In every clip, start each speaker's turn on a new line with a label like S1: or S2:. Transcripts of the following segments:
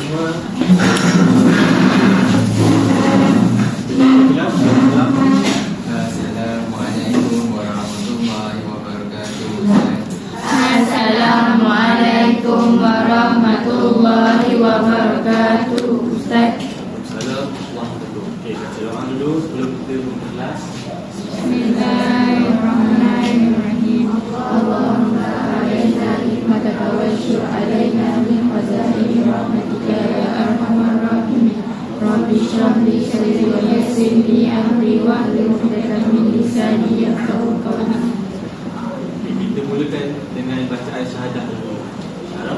S1: semua.
S2: Assalamualaikum warahmatullahi wabarakatuh.
S3: Assalamualaikum warahmatullahi wabarakatuh. Ustaz.
S1: Assalamualaikum. Okey, baca doa dulu sebelum kita berkelas.
S3: Bismillahirrahmanirrahim. Allahumma alaina hikmata tawassul alaina min khazaini rahmatika ya arhamar rahimin. Rabbi shrah li sadri wa yassir li amri wahlul 'uqdatam min lisani yafqahu qawli.
S1: Kita mulakan dengan bacaan syahadah dulu. Syahadah.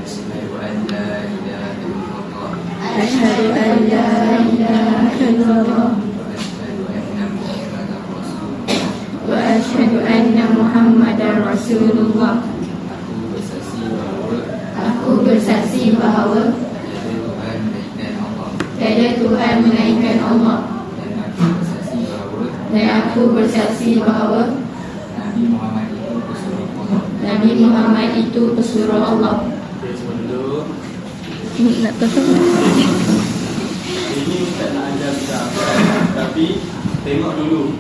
S2: Asyhadu an la ilaha illallah
S3: Asyhadu an la ilaha illallah
S2: wa asyhadu anna Muhammadar Rasulullah.
S3: wa asyhadu anna Muhammadar Rasulullah.
S2: Aku bersaksi bahawa
S3: Aku bersaksi bahawa
S2: tiada Tuhan melainkan Allah,
S3: tiada Tuhan melainkan Allah,
S2: dan aku bersaksi bahawa
S3: Nabi Muhammad itu pesuruh Allah.
S2: Nabi Muhammad itu pesuruh Allah.
S1: Okey, semua duduk.
S3: Nak tahu?
S1: Ini Ustaz nak ajar kita tapi tengok dulu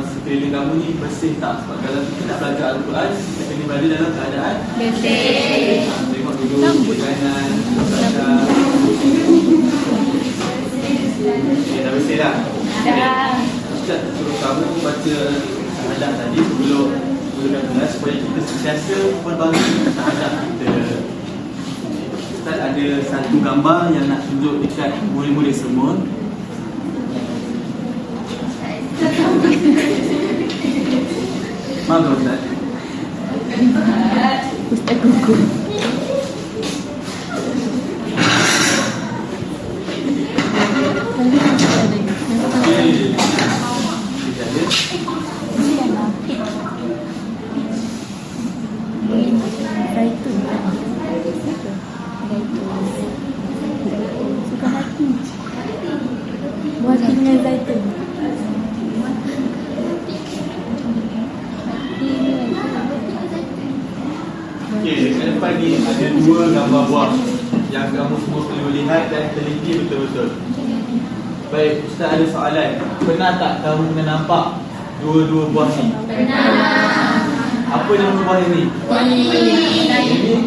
S1: sekeliling kamu ni bersih tak? Sebab kalau kita nak belajar Al-Quran, kita kena berada dalam keadaan
S2: Bersih.
S1: tengok dulu kanan, belakang. Okey, dah bersih dah?
S2: Dah.
S1: Ustaz suruh kamu baca syahadat tadi sebelum mulakan kelas supaya kita sentiasa perbaharui syahadat kita. Ustaz ada satu gambar yang nak tunjuk dekat murid-murid semua. Mana Ustaz?
S3: Ustaz gugur.
S1: Okey. Kita ada.
S3: Zaitun. Suka hati. Buat dengan zaitun.
S1: Okey, dekat depan ni ada dua gambar buah yang kamu semua perlu lihat dan teliti betul-betul. Baik, Ustaz ada soalan. Pernah tak kamu pernah nampak dua-dua buah ni?
S2: Pernah.
S1: Apa nama buah ini? Ini zaitun.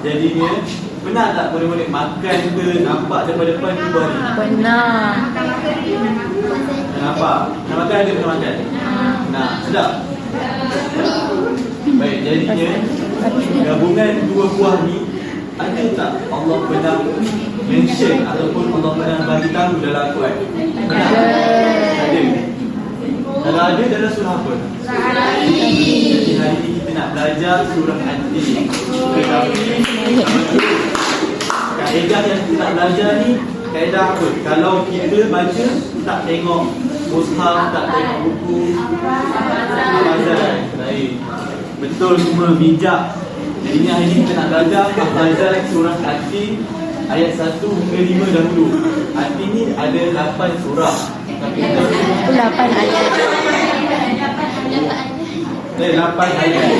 S1: Jadinya, pernah tak murid-murid makan ke nampak depan-depan ni buah ni?
S3: Pernah.
S1: Dah nampak? Nak makan ada pernah makan? Nah, sedap? Baik, jadinya gabungan dua buah ni ada tak Allah pernah mention ataupun Allah pernah bagi tahu dalam Al-Quran? Ada. Kalau ada dalam surah apa? Jadi hari ini kita nak belajar surah An-Tin. Kaedah yang kita nak belajar ni kaedah apa? Kalau kita baca tak tengok mushaf, tak tengok buku hafazan. Baik. Betul semua bijak. Jadi hari ini kita nak belajar hafazan surah An-Tin ayat 1 hingga 5 dahulu. An-Tin ni ada 8 surah. Tapi kita
S3: 8 ayat.
S1: 8 ayat.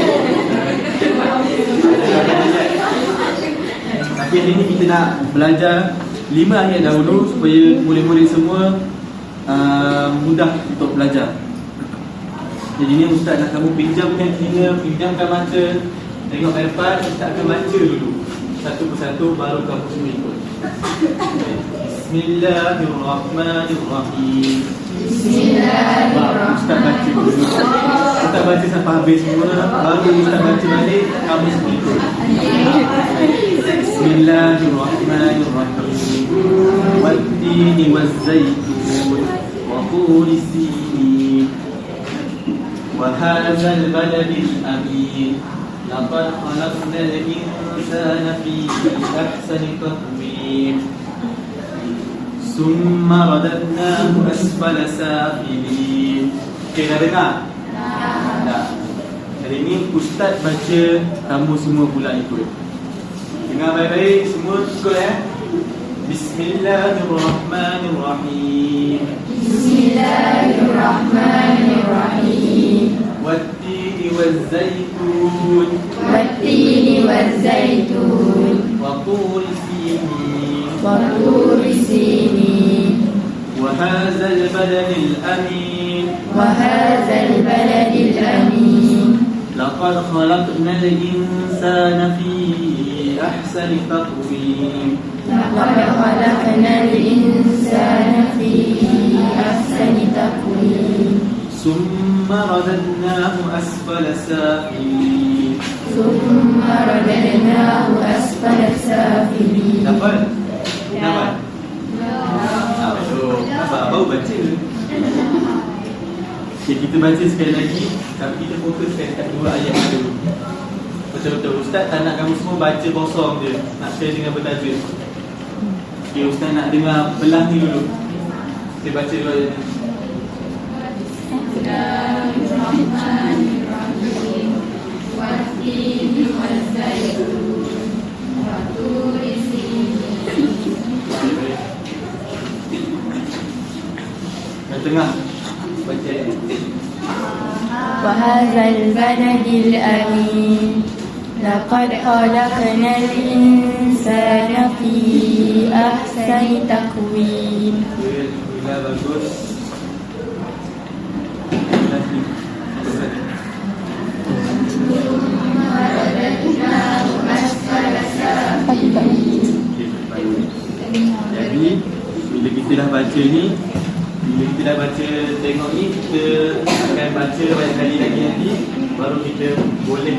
S1: Tapi hari ini kita nak belajar 5 ayat dahulu supaya murid-murid semua mudah untuk belajar. Jadi ni Ustaz nak kamu pinjamkan telinga, pinjamkan mata, tengok iPad, Ustaz akan baca dulu satu persatu baru kamu semua ikut. Bismillahirrahmanirrahim.
S2: Bismillahirrahmanirrahim.
S1: Ustaz baca dulu. Ustaz baca sampai habis semua, baru Ustaz baca balik, kamu semua ikut. Bismillahirrahmanirrahim. Wat-tini waz-zaitun wa turi sinin wa hadzal baladil amin. Laqad khalaqnal insana fi ahsani taqwim. Summa radadnahu asfala safilin. Okey, dah dengar? Dah. Hari ini Ustaz baca, kamu semua pula ikut. Dengar baik-baik, semua ikut Bismillahirrahmanirrahim.
S2: Bismillahirrahmanirrahim.
S1: Wat-tini waz-zaitun
S2: Wat-tini waz
S3: والزيتون
S1: وطور سينين
S3: وطور سينين
S1: وهذا البلد الأمين
S3: وهذا البلد الأمين
S1: لقد خلقنا الإنسان في أحسن تقويم
S3: لقد خلقنا الإنسان في أحسن تقويم
S1: ثم رددناه أسفل سافلين
S3: ثم رددناه أسفل سافلين.
S1: Dapat? Dapat? Nampak? Baru baca. Okay, kita baca sekali lagi. Tapi kita fokuskan kat dua ayat dulu. Betul-betul. Ustaz tak nak kamu semua baca kosong je. Nak share dengan bertajuk. Okay, Ustaz nak dengar belah ni dulu. Kita baca dua ayat ni.
S3: Bismillahirrahmanirrahim. Wattini wazzaitun wa turi sinin.
S1: Yang tengah. Baca.
S3: وهذا البلد الأمين لقد خلقنا الإنسان في أحسن تقويم.
S1: Alhamdulillah, bagus. Jadi bila kita dah baca ni, bila kita dah baca tengok ni, kita akan baca banyak kali lagi nanti, baru kita boleh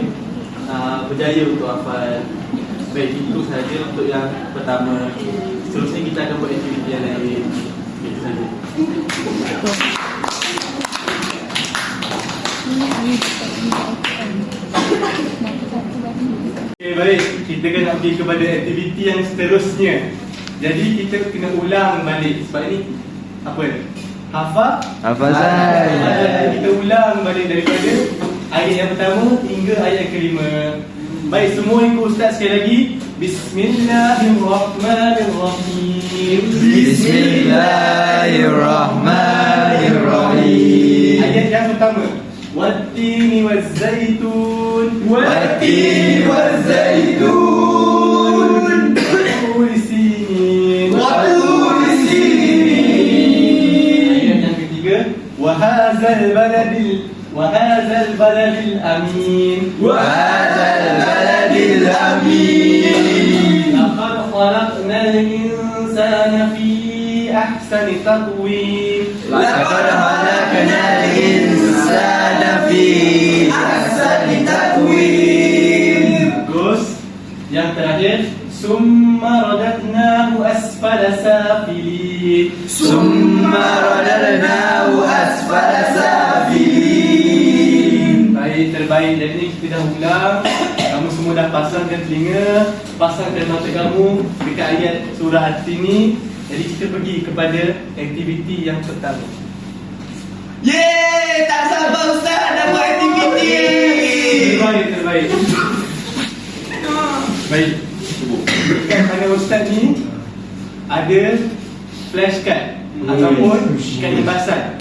S1: berjaya untuk hafal. Baik, itu saja untuk yang pertama. Seterusnya kita akan buat aktiviti yang lain. Itu saja. Okay, baik. Kita kan nak pergi kepada aktiviti yang seterusnya. Jadi kita kena ulang balik. Sebab ni apa? Hafazan. Kita ulang balik daripada ayat yang pertama hingga ayat yang kelima. Baik, semua ikut Ustaz sekali lagi. Bismillahirrahmanirrahim.
S4: Bismillahirrahmanirrahim.
S1: Ayat yang pertama. Wattini wazzaitun.
S4: Wattini wazzaitun.
S1: Waturi sinin.
S4: Waturi sinin.
S1: Ayat yang ketiga. Wahazal baladil amin.
S4: Wahazal baladil amin.
S1: Laqad khalaqnal insana fi ahsani taqwim.
S4: Laqad khalaqnal insana fi ahsani taqwim.
S1: Bagus. Yang terakhir, summa radadnahu asfala safilin.
S4: Summa radadnahu asfala safilin.
S1: Baik, terbaik. Jadi ni kita dah ulang. Kamu semua dah pasangkan telinga, pasangkan mata kamu dekat ayat surah At-Tin. Jadi kita pergi kepada aktiviti yang pertama.
S4: Yeay, tak sabar Ustaz nak buat aktiviti.
S1: Terbaik. Baik. Dekat pada Ustaz ni ada flashcard ataupun kad imbasan.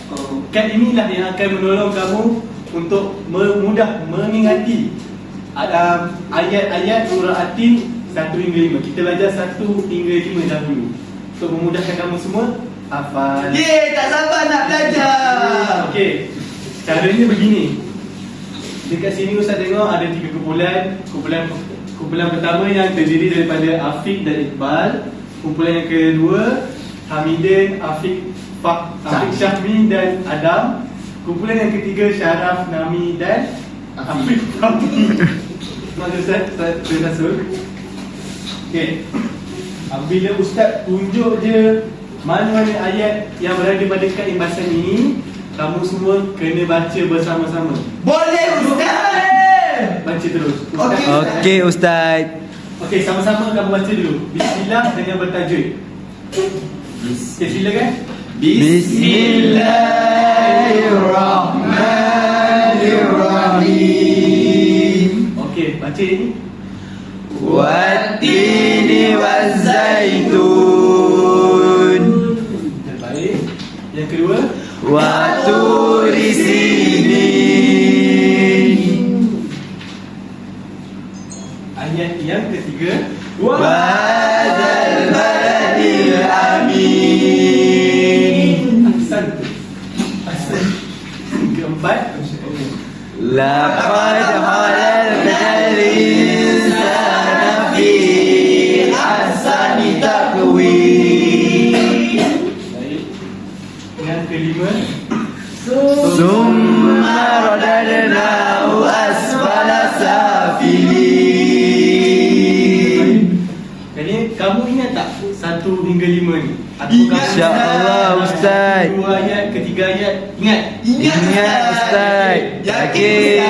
S1: Kad inilah yang akan menolong kamu untuk mudah mengingati ayat-ayat surah At-Tin 1 hingga 5. Kita belajar 1 hingga 5 dahulu untuk memudahkan kamu semua hafal.
S4: Yeay, tak sabar nak belajar.
S1: Okey. Caranya begini. Dekat sini Ustaz tengok ada 3 kumpulan pertama yang terdiri daripada Afiq dan Iqbal. Kumpulan yang kedua Hamidin, Afiq, Syahmi dan Adam. Kumpulan yang ketiga Syaraf, Nami dan Afiq. Maksud Ustaz, terima kasih. Okey. Bila Ustaz tunjuk je mana-mana ayat yang berada pada kad imbasan ini, kamu semua kena baca bersama-sama.
S4: Boleh Ustaz.
S1: Baca terus.
S4: Okey Ustaz.
S1: Okey, sama-sama kamu baca dulu. Bismillah dengan bertajuk. Okey, silakan.
S4: Bismillahirrahmanirrahim.
S1: Okey, baca ini.
S4: Wattini wazzaitun.
S1: Terbaik. Yang kedua,
S4: Waturi sinin.
S1: Ayat yang ketiga.
S4: Wahadal baladil amin.
S1: Ahsan. Keempat.
S4: Laqad khalaqnal insana fi ahsani taqwim.
S1: Baik. Yang kelima.
S4: Summa radadnahu asfala safilin.
S1: Jadi kamu ingat tak 1 hingga 5 ni?
S4: InsyaAllah, Ustaz.
S1: 2 ayat, ketiga ayat. Ingat?
S4: Ingat Ustaz. Yakin.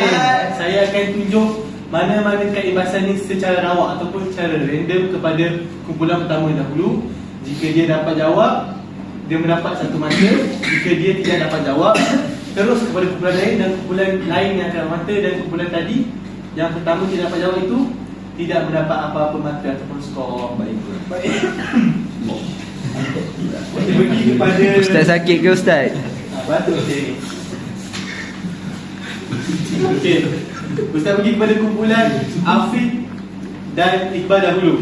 S1: Saya akan tunjuk mana-mana keikhlasan ni secara rawak ataupun secara random kepada kumpulan pertama dahulu. Jika dia dapat jawab, dia mendapat 1 mata. Jika dia tidak dapat jawab, terus kepada kumpulan lain, dan kumpulan lain yang akan mata, dan kumpulan tadi yang pertama tidak dapat jawab itu tidak mendapat apa-apa mata ataupun skor. Baik. Kita pergi kepada
S4: Ustaz sakit ke Ustaz?
S1: Batuk saya. Okey. Ustaz pergi kepada kumpulan Afiq dan Iqbal dahulu.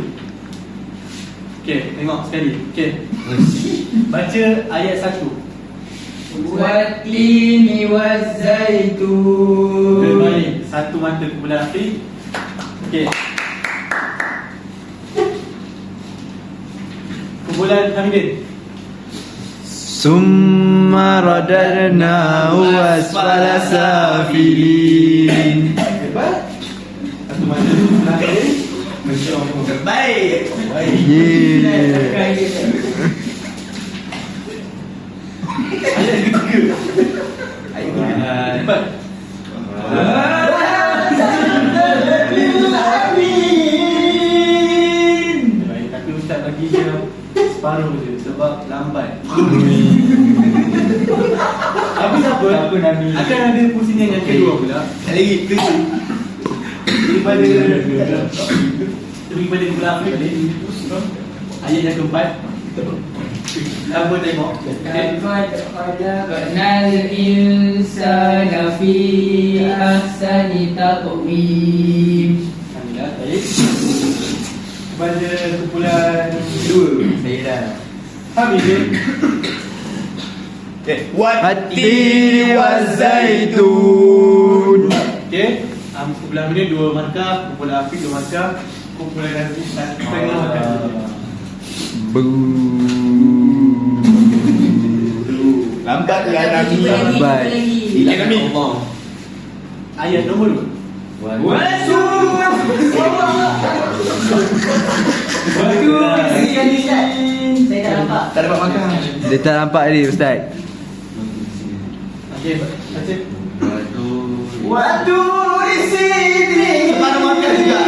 S1: Okey, tengok sekali. Okey. Baca ayat 1.
S2: Wattini wazzaitun.
S1: Baik, 1 mata kumpulan Afiq. Okey. Kumpulan Hamidin.
S4: Summa radadnahu asfala safilin.
S1: Hebat. 1 mata kumpulan Hamidin. Masya-Allah.
S2: Baik.
S4: Yeah.
S1: Ayat ketiga. Cepat. Baik, tapi Ustaz bagi dia separuh je sebab lambat. Habis apa? Akan ada pusingan yang kedua pula.
S2: Lagi
S1: Daripada kumpulan Afiq tadi. Ayat yang keempat. Apa tengok?
S2: Laqad khalaqnal insana fi ahsani taqwim.
S1: Alhamdulillah, baik. Kepada kumpulan 2.
S2: Saya dah.
S1: Hamidin.
S4: Wattini wazzaitun.
S1: Okey. Kumpulan Hamidin 2 markah, kumpulan Afiq 2 markah, kumpulan Afiq 1 setengah markah.
S2: Lambat ya Nabi.
S4: Lambat.
S2: Hilang Nabi.
S1: Ayat nombor 2.
S2: Saya tak nampak. Tak dapat makan.
S4: Dia tak nampak tadi Ustaz.
S1: Okey, baca.
S2: Waktu di sini. Mana makan juga.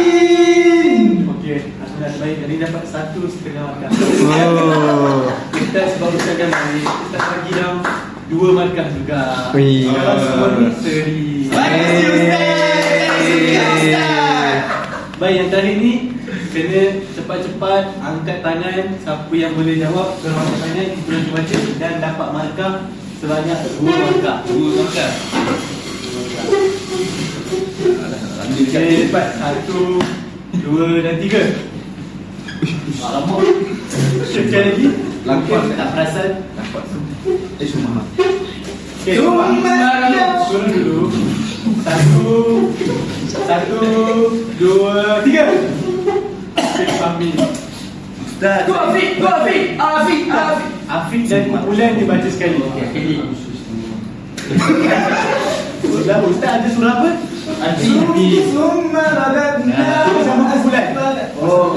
S1: Okey, alhamdulillah baik. Jadi dapat 1 setengah markah.
S4: Oh.
S1: Kita sebab Ustaz kan bagi, kita bagi dalam 2 markah juga.
S4: Wih.
S1: Kalau semua ni seri. Baik, yang tadi ni kena cepat-cepat angkat tangan. Siapa yang boleh jawab, kena angkat tangan, boleh baca dan dapat markah sebanyak 2 markah. 2 markah. Okey, cepat. 1, 2 dan 3. Alamak. Sekali lagi. Lakukan tak perasan.
S2: Semua.
S1: Okey, turun dulu. 1, 2, 3. Okey, Amin.
S2: Go Afiq.
S1: Afiq dan kumpulan dibaca sekali. Okey. Ustaz ada surah apa? Afiq.
S2: Summa radadnahu
S1: Sama kumpulan.
S2: Oh.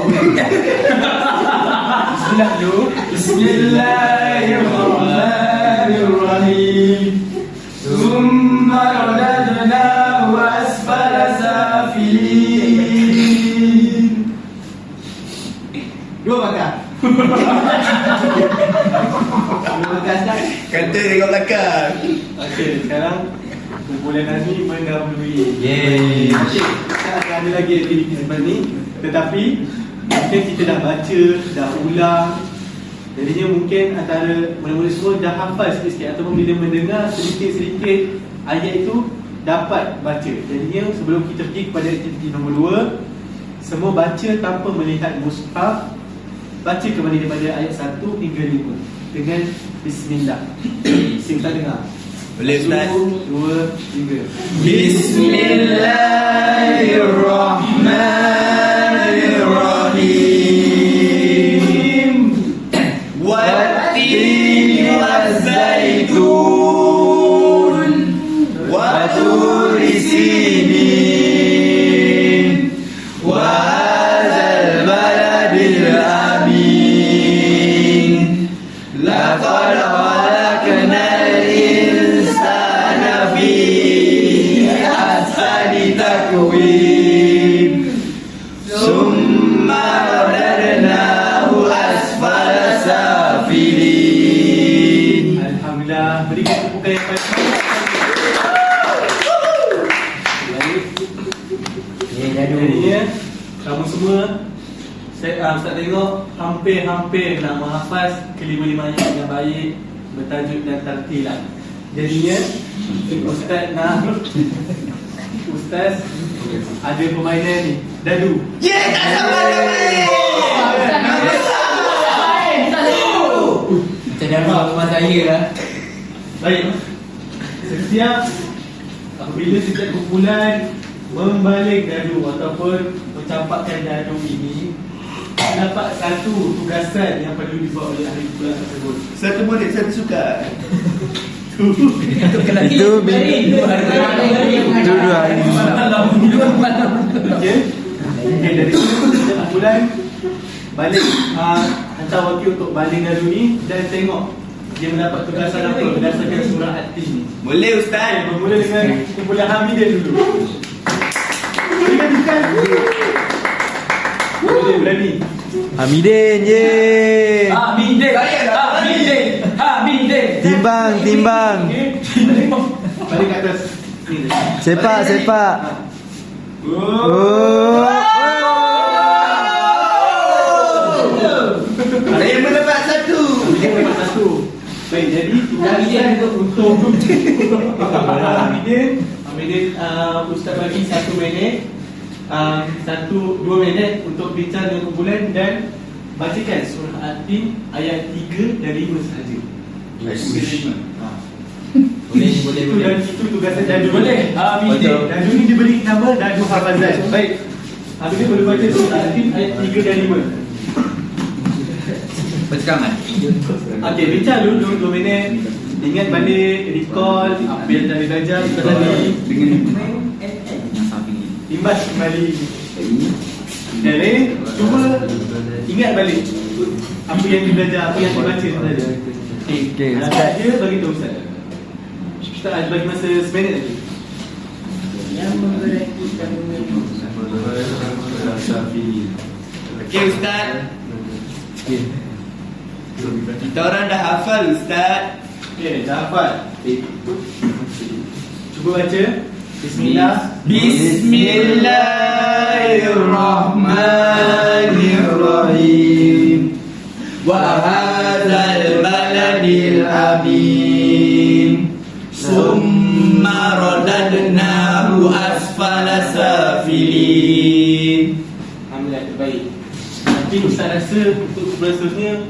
S1: Bismillah dulu.
S2: Bismillahirrahmanirrahim. Summa radadnahu asfala safilin.
S1: 2 markah. 2 markah Ustaz.
S2: Kata tengok belakang.
S1: Okey, sekarang kumpulan Nabi mendahului.
S4: Yeay.
S1: Okey, kita akan ada lagi aktiviti seperti ni. Tetapi mungkin kita dah baca, dah ulang. Jadinya mungkin antara mula-mula semua dah hafal sikit-sikit, ataupun bila mendengar sedikit-sedikit ayat itu dapat baca. Jadinya sebelum kita pergi kepada aktiviti nombor 2, semua baca tanpa melihat mushaf. Baca kembali daripada ayat 1 hingga 5 dengan bismillah. Sing tak dengar.
S2: Boleh Ustaz?
S1: 1, 2, 3.
S2: Bismillahirrahmanirrahim. Wat-tini waz-zaitun wa turi sinin wa hadzal baladil amin. Laqad khalaqnal insana fi ahsani taqwim. Summa radadnahu asfala safilin.
S1: Alhamdulillah. Berikan tepukan yang paling jadinya kamu semua Ustaz tengok hampir-hampir nak menghafaz kelima-lima ayat dengan baik, bertajuk dan tartilan. Jadinya Ustaz nak Ustaz ada permainan ni, dadu.
S2: Yeah, tak sabar dah main.
S5: Macam dah rumah saya lah.
S1: Baik. Setiap kumpulan membalik dadu ataupun mencampakkan dadu ini, dapat satu tugasan yang perlu dibuat oleh ahli kumpulan tersebut.
S2: Satu murid, satu suka.
S4: Itu dua hari.
S1: Okey. Okey, dari situ setiap kumpulan balik hantar wakil untuk baling dadu ni dan tengok dia mendapat tugasan apa berdasarkan surah At-Tin ni.
S2: Boleh Ustaz?
S1: Bermula dengan kumpulan Hamidin dulu. Berikan. Boleh berani.
S4: Hamidin, ye.
S5: Hamidin.
S4: Timbang.
S1: Balik ke atas. Ni.
S4: Sepak. Oh.
S2: Saya mendapat satu.
S1: Dia dapat satu. Baik, jadi tugasan untuk Hamidin, Ustaz bagi 1 minit, 2 minit untuk bincang dengan kumpulan dan bacakan surah At-Tin ayat 3 dan 5 sahaja. Boleh. Dan itu tugasan dadu.
S5: Boleh. Hamidin.
S1: Dadu ni diberi nama dadu hafazan. Baik. Hamidin boleh baca surah At-Tin ayat 3 dan 5.
S5: Percakapan.
S1: Okey, bincang dulu 2 minit. Ingat balik, recall apa yang dah belajar tadi. Imbas kembali. Jadi, cuba ingat balik apa yang dibelajar, apa yang dibaca tadi.
S4: Okey,
S1: Ustaz.
S4: Ustaz.
S1: Dia bagi tahu Ustaz. Ustaz bagi masa 1 minit lagi.
S2: Okey Ustaz. Kita orang dah hafal Ustaz.
S1: Okey, dah hafal. Cuba baca. Bismillah.
S2: Bismillahirrahmanirrahim. Wa hadzal baladil amin. Summa radadnahu asfala safilin.
S1: Alhamdulillah, terbaik. Nanti Ustaz rasa untuk kumpulan seterusnya,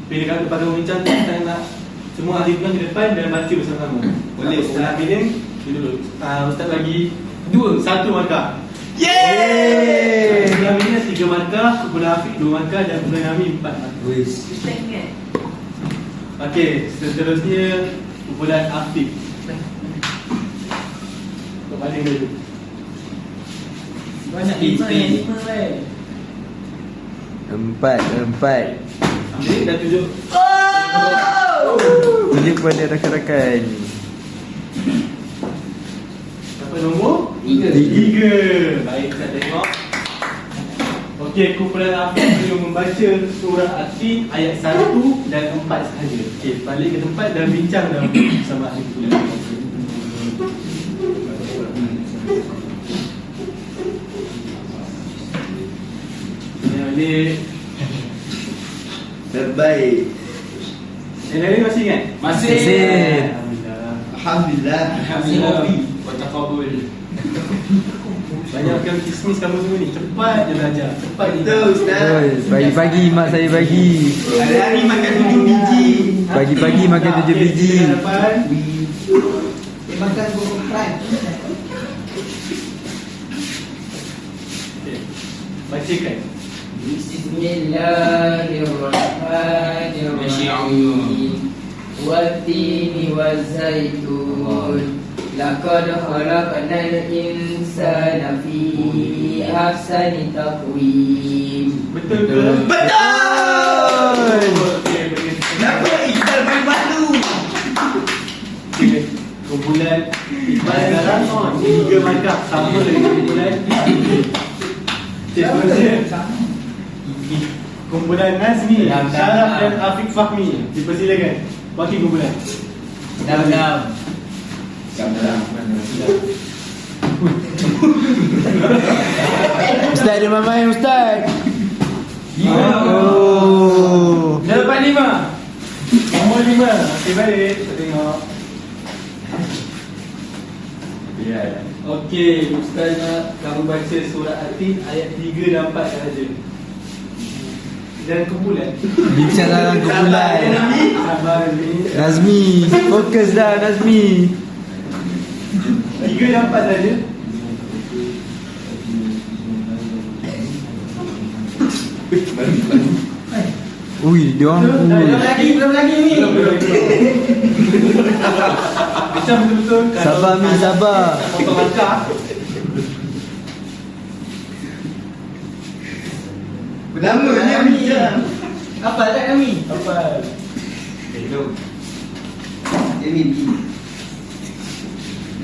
S1: bila kami pada membincang, Ustaz nak semua ahli kumpulan ke depan dan baca bersama-sama.
S2: Boleh, Ustaz.
S1: Ustaz Hamidin, dulu. Ustaz bagi 1 markah.
S2: Yeay.
S1: Kumpulan Hamidin 3 markah, kumpulan Hafiq 2 markah dan kumpulan Hamid 4 markah. Okey, seterusnya kumpulan Hafiq. Untuk baling dulu.
S5: Banyak lima.
S4: 4.
S1: Hamid dah tunjuk.
S4: Tunjuk kepada rakan-rakan.
S1: Apa nombor? 3. Baik, kita tengok. Okey, kumpulan Hafiq belum membaca surah At-Tin ayat 1 dan 4 sahaja. Okey, balik ke tempat dan bincang dalam bersama ahli kumpulan. Ini
S2: Terbaik.
S1: yang lain masih ingat?
S5: Masih.
S1: Alhamdulillah.
S2: Alhamdulillah.
S5: Alhamdulillah. Wa taqabbal.
S1: Banyak makan kismis kamu semua ni. Cepat je belajar. Cepat je.
S2: Betul Ustaz.
S4: Oi, pagi-pagi mak saya bagi.
S2: Hari-hari makan 7 biji.
S4: Pagi-pagi makan 7 biji.
S2: Dia makan burung fry.
S1: Bacakan.
S3: Bismillahirrahmanirrahim. Wattini wazzaitun. Laqad khalaqnal insana fi ahsani taqwim.
S1: Betul ke?
S2: Betul.
S1: Okey, bagi
S2: Kenapa Iqbal main batu?
S1: Okey. Kumpulan Iqbal sekarang 3 markah sama dengan kumpulan kumpulan Nazmi, Syaraf dan Afiq Fahmi. Dipersilakan. Wakil kumpulan.
S5: Dam.
S4: Ustaz dia main ustaz.
S5: Oh.
S4: Oh.
S5: 85.
S1: Nombor 5. Okey, baik. Kita tengok. Okey, Ustaz nak kamu baca surah Atin ayat 3 dan 4 sahaja. Dan kumpulan.
S4: Bincang dalam kumpulan.
S1: Sabar ni.
S4: Nazmi, fokus dah Nazmi.
S1: 3 dan 4 saja.
S4: Ui, dia orang
S5: Belum lagi ni.
S1: Macam betul-betul kalau
S4: Sabar, Mi, sabar.
S1: potong langkah.
S2: Bernama dia Mijam.
S5: Apa tak kami?
S1: Apa?
S2: Dia ni B.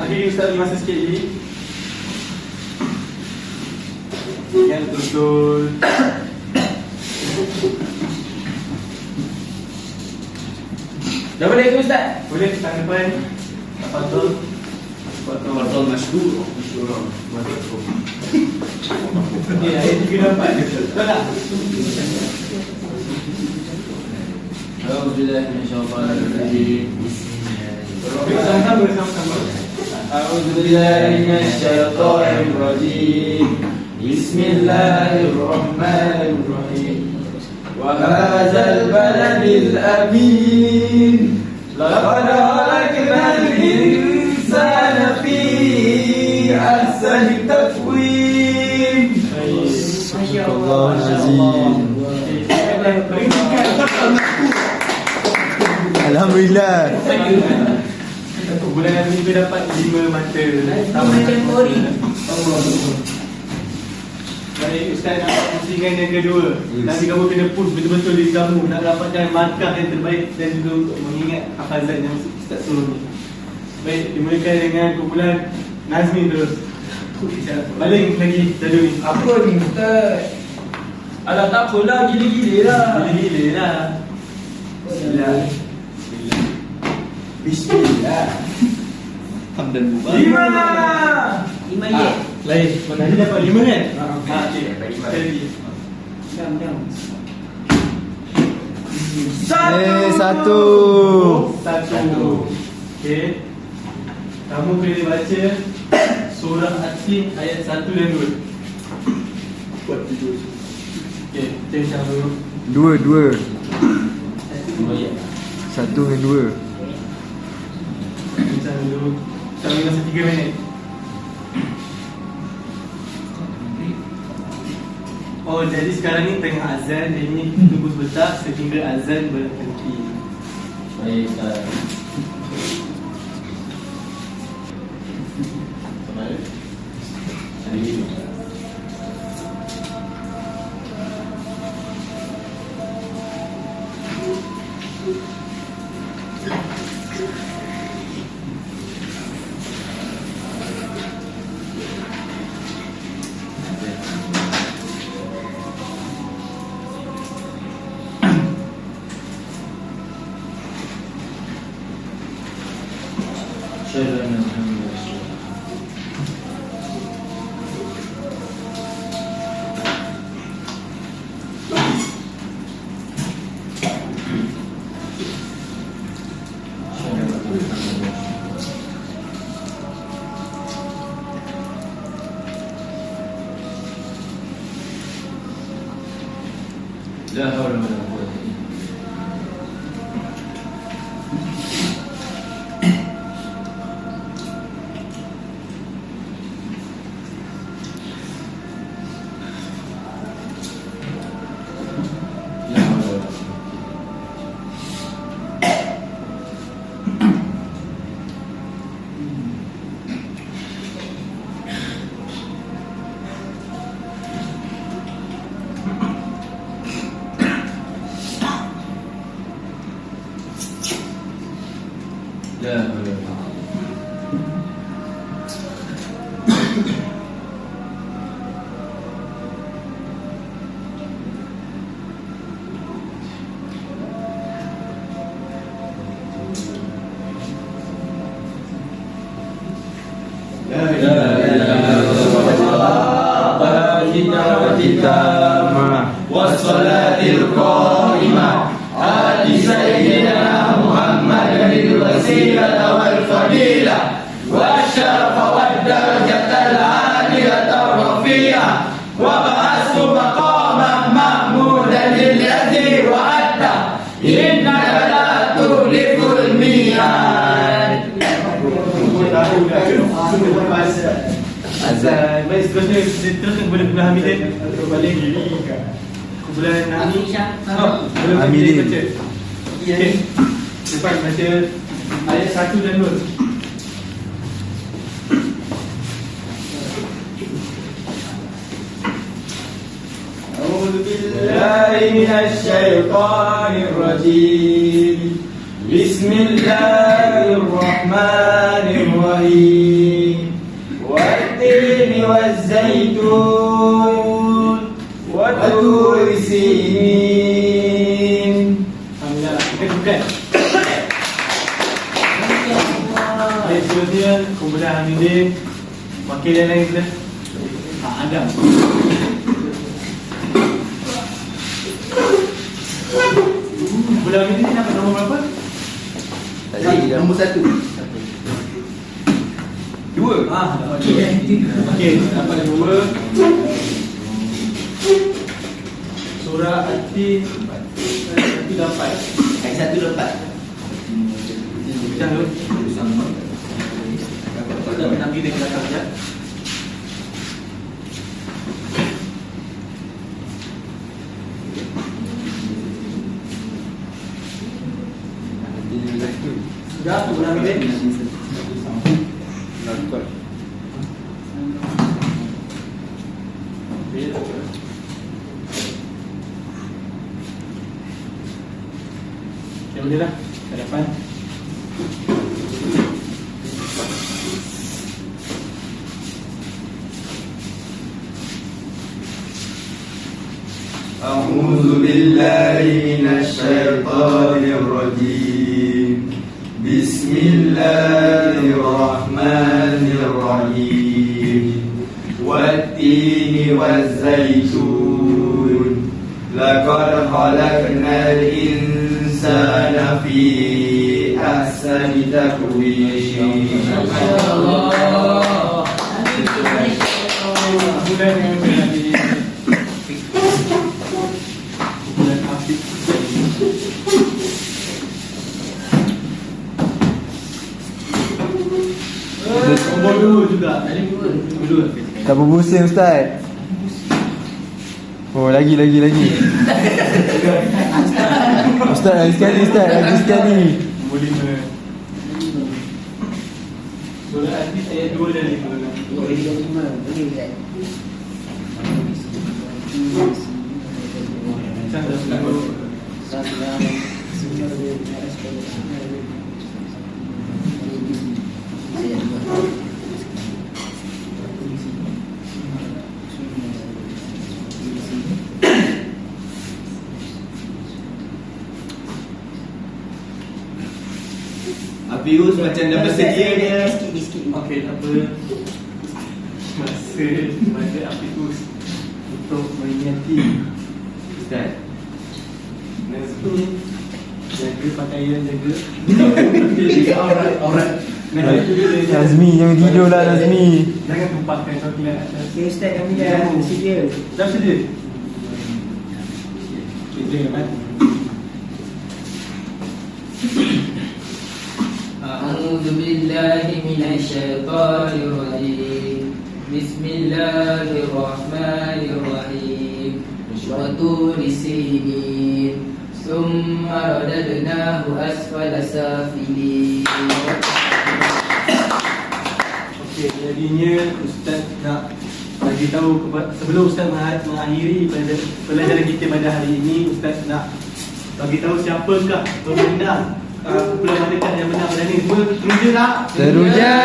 S1: Okey, Ustaz bagi masa sikit lagi. Yang betul.
S5: Dah boleh ke Ustaz?
S1: Boleh tangan depan. Betul.
S2: Betul masyhur.
S1: Okey, ayat 3 dan 4. Betul tak?
S5: Alhamdulillah minasyaitanirrajim.
S1: Sama-sama.
S5: A'udzubillahi minasyaitonirrajim. Bismillahirrahmanirrahim. Wa hadzal baladil amin. Laqad khalaqnal insana fi ahsani taqwim.
S4: Astagfirullahalazim. Alhamdulillah.
S1: Bulan yang juga dapat 5 mata.
S5: Macam kori.
S1: Baik, Ustaz nak pusingan yang kedua. Nanti kamu kena push betul-betul diri kamu nak dapatkan markah yang terbaik dan juga untuk mengingat hafazan yang Ustaz suruh ni. Baik, dimulakan dengan kumpulan Nazmi terus. Baling lagi dulu ni.
S5: Apa ni Ustaz? Alah tak apalah, gila-gila lah.
S1: Gila-gila lah.
S5: Bismillah.
S2: Bismillah. Hamdan mubarak.
S5: 5 ye.
S1: Lain. Tadi dapat 5 kan? Okey. Jadi.
S4: Satu.
S1: Satu. Okey. Kamu boleh baca surah Atin ayat 1 dan 2. Okey, kita dulu.
S4: Dua. Satu dengan 2.
S1: Kita dulu. Sampai masa 3 minit. Oh, jadi sekarang ni tengah azan. Jadi ni tunggu sebentar sehingga azan berhenti.
S5: Baik Ustaz. La haula wala quwwata illa billah. La haula wala quwwata. La haula wala quwwata. La ilaha illallah wassalatil qa'imah ati sayyidina Muhammadin al-wasilata wal fadilah wa syarafa wad darajatal aliyata rafi'ah wa ba'asu maqaman mahmudan alladhi wa'adta innaka la tuliful mi'ad.
S1: Azan. Baik, seterusnya kita teruskan kepada Kumpulan Hamidin. Balik Kumpulan Hamidin baca. Okey. Depan baca ayat 1 dan 2.
S5: أعوذ بالله من الشيطان الرجيم بسم الله الرحمن الرحيم والتين والزيتون وطور سينين.
S1: Alhamdulillah. Kita bukan. Baik, seterusnya Kumpulan Hamidin. Wakil yang lain kita. Adam. Kumpulan Hamidin ni dapat nombor berapa?
S2: Tadi nombor 1. 2.
S1: Okey, dapat nombor 2. Surah At-Tin ayat 1
S2: Ayat 1 dapat.
S1: Jangan dulu. Kita nanti dia kelakar sekejap. Sudah tu Kumpulan Hamidin. Ya boleh lah. Ke depan.
S2: أعوذ بالله من الشيطان الرجيم بسم الله الرحمن الرحيم والتين والزيتون لقد خلقنا الإنسان في أحسن تقويم.
S1: Kumpulan Hamidin. Kumpulan Hafiz. Nombor 2 juga. Nombor 2.
S4: Tak berpusing Ustaz. Oh, lagi. Ustaz, lagi sekali.
S1: Nombor 5. Surah At-Tin ayat 2 dan 5. Macam dah selalu.
S2: Abius macam dah bersedia dia.
S1: Okey, tak apa. Masa Afius untuk mengingati Ustaz Nazmi, jaga pakaian, jaga aurat.
S4: Nazmi, jangan tidur lah Nazmi.
S1: Jangan tumpahkan coklat atas.
S6: Okay, Ustaz, kami dah bersedia.
S1: Dah sedia? Silakan.
S6: أعوذ بالله من الشيطان الرجيم بسم الله الرحمن الرحيم وطور سينين ثم رددناه أسفل سافلين.
S1: Okey, jadinya Ustaz nak bagi tahu sebelum Ustaz mengakhiri pelajaran kita pada hari ini, Ustaz nak bagi tahu siapakah pemenang kumpulan manakah yang menang pada ni. Semua teruja tak?
S4: Teruja.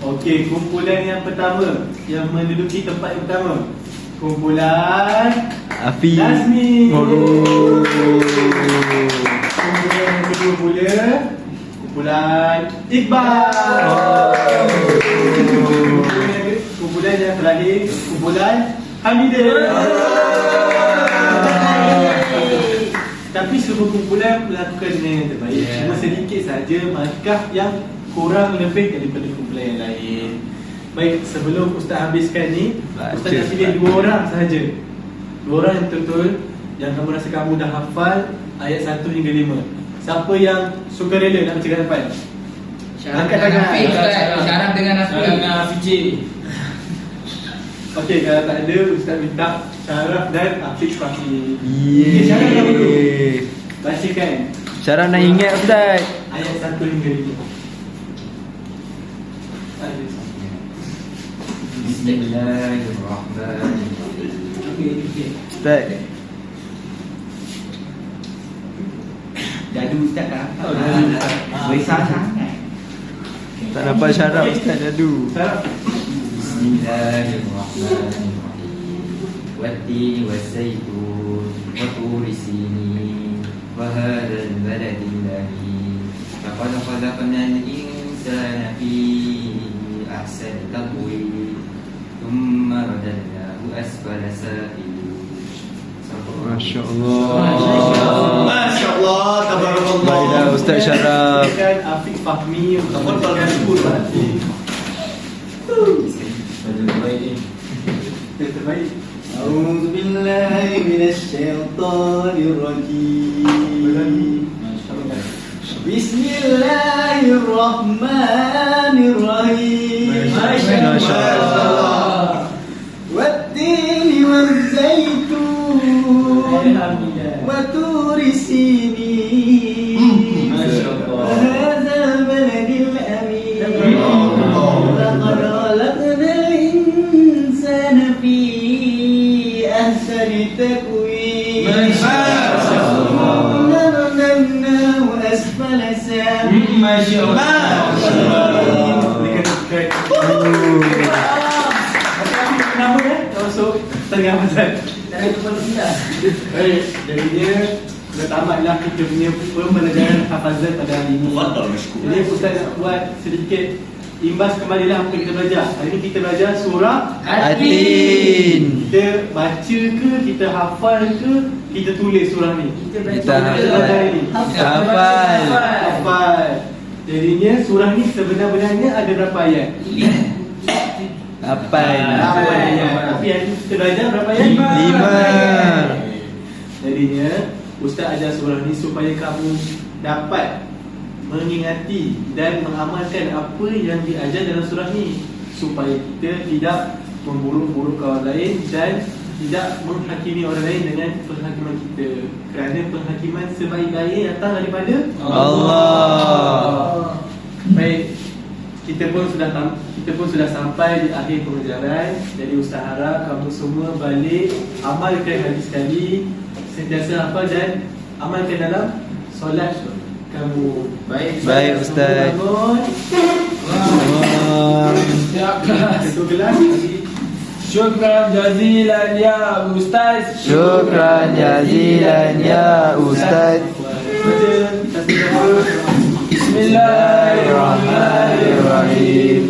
S1: Okey, kumpulan yang pertama yang menduduki tempat yang pertama, kumpulan
S4: Afi.
S1: Nazmi.
S4: Oh.
S1: Kumpulan yang kedua pula kumpulan Iqbal. Kumpulan yang terakhir kumpulan Hamidah. Tapi semua kumpulan melakukan dengan yang terbaik. Cuma sedikit saja markah yang kurang lebih daripada kumpulan yang lain. Baik, sebelum Ustaz habiskan ni, Ustaz nak pilih 2 orang sahaja. 2 orang yang betul-betul yang kamu rasa kamu dah hafal ayat 1 hingga 5. Siapa yang suka rela nak baca hadapan? Angkat tangan.
S6: Syaraf dengan Hafiz.
S1: Okey, kalau tak ada, Ustaz minta Syaraf dan Afiq Fahmi.
S4: Yeay.
S1: Syaraf nak dulu. Bacakan
S4: Syaraf nak ingat Ustaz.
S1: ayat 1 hingga 5.
S6: Bismillahirrahmanirrahim.
S4: Ustaz.
S2: Jadu Ustaz tak hafal.
S1: Ah.
S2: Besar sangat.
S4: Tak dapat syaraf Ustaz jadu.
S1: Syaraf.
S6: Bismillahirrahmanirrahim. Wattini wassaitun wa turi sinin wa hadzal baladil amin. Laqad khalaqnal insana fi ahsani taqwim. Thumma radadnahu asfala safilin.
S4: Masya Allah.
S2: Masya Allah, tabarakallah.
S4: Baiklah Ustaz Syaraf.
S1: Silakan Afiq Fahmi untuk membacakan yang terbaik.
S2: A'udzu billahi minasyaitonir rajim. Bismillahirrahmanirrahim.
S4: Masya Allah.
S2: Wattini wazzaitun wa turi sinin. Wa hadzal baladil amin. Laqad khalaqnal insana fi ahsani taqwim. Thumma radadnahu asfala safilin.
S1: Kenapa kan? Masuk tengah pasal. Baik, jadi dia sudah tamatlah kita punya pembelajaran hafazan pada hari ini. Jadi Ustaz nak buat sedikit imbas kembalilah apa yang kita belajar. Hari ini kita belajar surah
S4: Atin.
S1: Kita baca ke, kita hafal ke, kita tulis surah ni?
S4: Kita
S1: belajar ini.
S4: hafal.
S1: Hafal. Jadinya surah ni sebenarnya ada berapa ayat?
S4: Hafal.
S1: 8 ayat. Tapi yang kita belajar berapa ayat?
S4: 5.
S1: Jadinya Ustaz ajar surah ni supaya kamu dapat mengingati dan mengamalkan apa yang diajar dalam surah ni, supaya kita tidak memburuk-buruk kawan lain dan tidak menghakimi orang lain dengan penghakiman kita, kerana penghakiman sebaik-baiknya datang daripada
S4: Allah.
S1: Baik, kita pun sudah sampai di akhir pengajaran. Jadi Ustaz harap kamu semua balik amalkan hadis tadi, sentiasa hafal dan amalkan dalam solat kamu.
S4: Baik Ustaz.
S1: Bangun. Satu gelas.
S5: Syukran jazilan ya Ustaz.
S4: Syukran jazilan ya Ustaz.
S5: Bismillahirrahmanirrahim.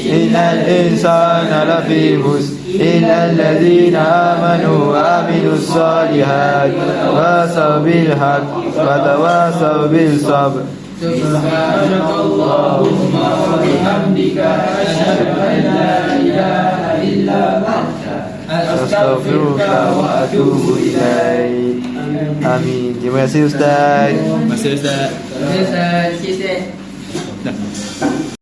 S4: Innal insana lafi khusr illa alladhina amanu wa amilus solihat wa tawasaw haqq wa tawasaw bil sabr.
S6: Subhanakallahumma wa bihamdika asyhadu an la ilaha illa anta
S4: Astaghfiruka wa atubu ilaik. Amin. Terima kasih Ustaz.
S2: Masa Ustaz.
S6: Ustaz, sikit-sikit.